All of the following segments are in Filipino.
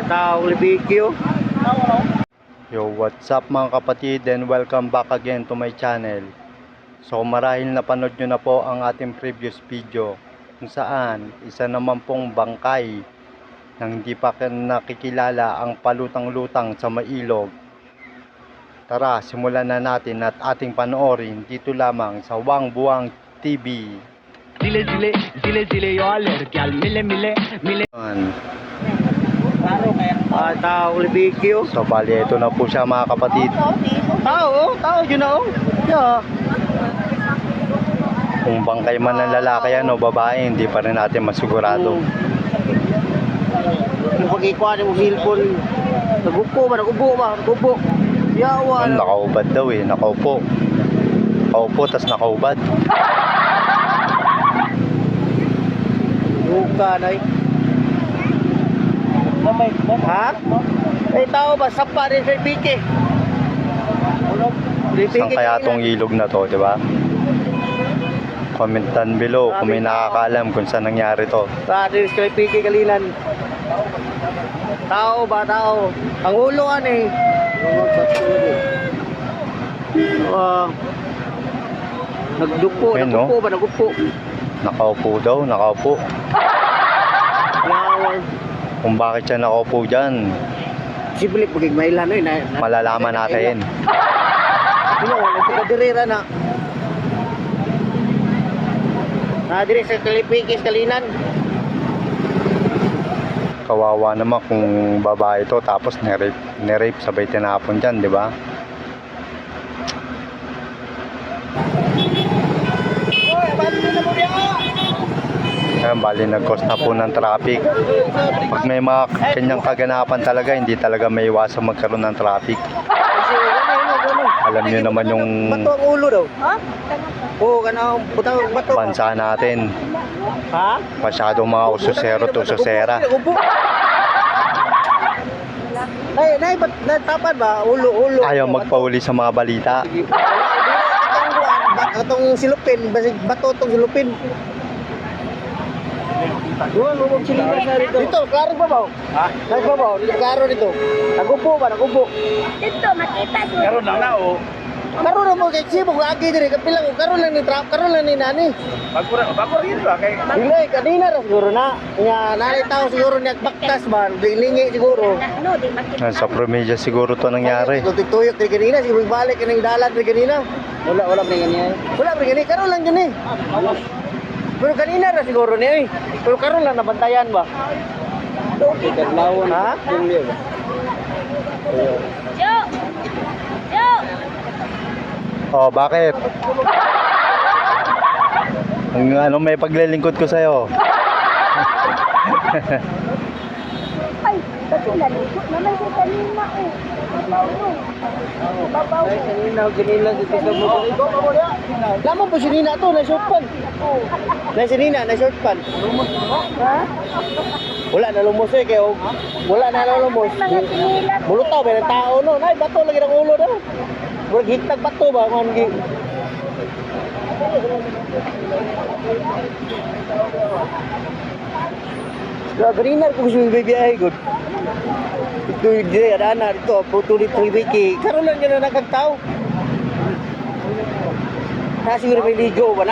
Taong Libikyo. Yo, what's up mga kapatid, and welcome back again to my channel. So marahil napanood nyo na po ang ating previous video kung saan isa naman pong bangkay nang hindi pa nakikilala ang palutang-lutang sa mailog. Tara, simulan na natin at ating panoorin dito lamang sa Wang Buwang TV. Zile yoler kyal mile Taong Libikyo. So bali, ito na po siya mga kapatid. Tao yun na. Yeah. Kung bangkay man ng lalaki yan o babae, hindi pa rin natin masigurado. Yung pag-ikuha mo cellphone. Nagupo ba? Yawa. Nakaubad daw eh, nakaupo. Nakaupo, tas nakaubad. Buka na eh. Ha? Tao ba? Sapa rin sa Pike. Saan kaya tong ilog na to, di ba? Comment down below kung may nakakaalam kung saan nangyari to. Sa rin sa Pike Kalinan. Tao ba? Tao. Ang uloan eh. Nagdupo. Ayun, no? Nagupo. Nakaupo daw, nakaupo. Yawa. Kung bakit siya nakaupo dyan, Sibulik magigmailan eh. malalaman natin. Nagkadirira na. Nadiri sa Kalipikis Kalinan. Kawawa naman kung babae to tapos nirape sabay tinapon dyan, di ba? Ayan, bali nag-cause na po ng traffic. Pag may mga kanyang kaganapan talaga, hindi talaga may iwasan magkaroon ng traffic. Alam nyo naman yung Bato ang ulo daw. Ha? Oo, kanang butang bato. bansa natin. Ha? Masyadong mga ususero to ususera. Nay, ba't natapad ba? Ulo. Ayaw magpauli sa mga balita. Atong silupin, basig bato tong silupin. Duwan mo silupin na rito. Dito, klaro ba ba? Ha? Klaro ba? Klaro dito. Nagupo ba? Nagupo. Dito makita ko. Karon lang na o. Karon na mo kay Chibo agi dire kapilang karon lang ni nani. Bagura yun ba kay. Dili kanina ra siguro na. Nga nani tao siguro niya baktas ba, bilingi siguro. No, di makita. Sa probinsya siguro to nangyari. Tuyok di kanina siguro balik kanang dalan di kanina. Wala pa ganyan. Wala pa ganyan, karon lang yun eh. Pero kanina ra siguro niya eh. Pero karon lang nabantayan ba? Okay, kadlawon. Ha? Yo. Oh, bakit? Ano may paglilingkod ko sa'yo? Ay, kasi nalikot naman si kanina eh. Babaw. Kanina dito sa mo. Lamang po si Nina to, na short pan. Si Nina, na short pan. Ha? Wala na lumos eh, kaya wala na lumos. Mga sinilat. Mulutaw ba ng tao no? Nay, bato lagi ng ulo daw. Murag higtag bato ba? Kung ano ganina kung gusto yung baby ay good. Ito yung dire, na ito, putulit ng wiki. Karoon lang yun na nagkagtao. Nasiguro may ligo ba?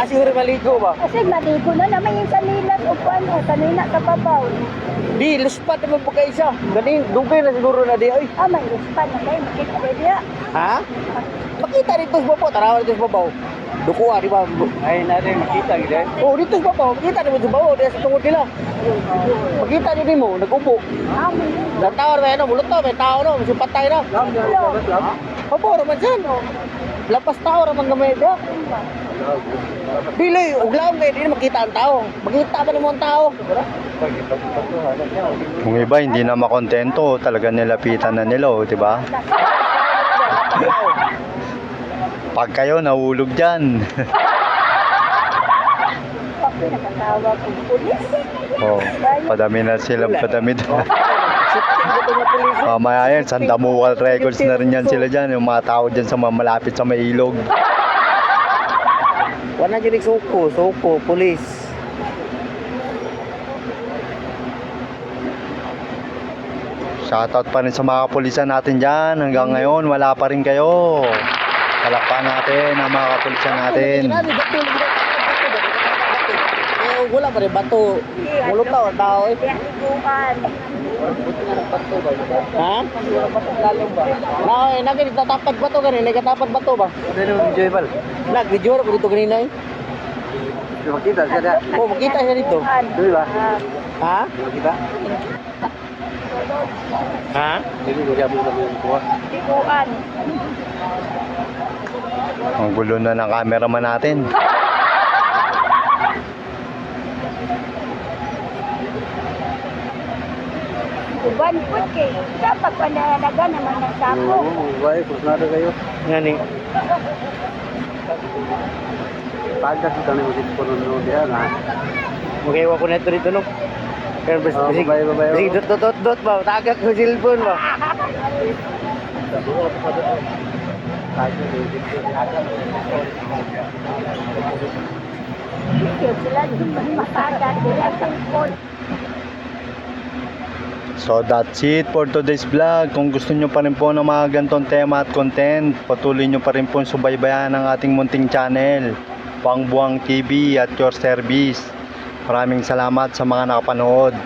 Kasi maligo na naman yung sanilat o paano, kanina kapabaw. Di, luspat naman po kayo isa. Ganing, dugay na siguro na di. Ay, Ah, may ispan na kayo, makita kayo diya. ha? Makita dito sa babaw, tarawa dito sa babaw. Dukuha, di ba? Ay, natin makita gila. Oo, dito sa babaw, makita naman sa babaw, di sa tungod nila. Makita nyo mo, nag-upo. Ah, may Natawar ba yan, mulot to, may tao no, may patay na. Opo, naman dyan. Lapas tao naman gamay dyan. Dili, uglaw kayo, di na makita ang tao. Makita ba naman ang tao? Kung iba hindi na makontento, talaga nilapitan na nila, oh, di ba? Pag kayo nahulog dyan. nakatawa kong pulis. Oh, padami na sila, padami na. Siting ko itong pulis. Mamaya yan, Santa Mucal Records na rin yan sila dyan. Yung mga tao dyan sa mga malapit sa may ilog. Wala dyan suko, pulis. Shoutout pa rin sa mga kapulisan natin dyan. Hanggang ngayon, wala pa rin kayo. Palakpan natin ang mga kapulisan natin. Wala pa rin bato. Mulot tao, tao eh. Liguan. Ha? Nagkatapat bato ka rin, nagkatapat bato ba? Ano yung video Ipal? Nag-video na po dito kanina eh. Makita siya na. Oh, makita siya dito. Di ba? Ha? Makita? Ha? Hindi ko siya buka yung kuha. Liguan. Ang gulo na ng cameraman natin. Uban po kay. Dapat panalaga naman ng sako. Oo, bye. Kusnado kayo. Yan eh. Tagas kita na yung sitpo nun diyan ha. Magawa ko na ito dito no. Kaya bas, Oh, basig, babae. basig, dot ba? Tagak ko cellphone ba? Sila matagat sila sa phone. So that's it for today's vlog. Kung gusto nyo pa rin po ng mga gantong tema at content, patuloy nyo pa rin po subaybayan ang ating munting channel, Pangbuang TV at your service. Maraming salamat sa mga nakapanood.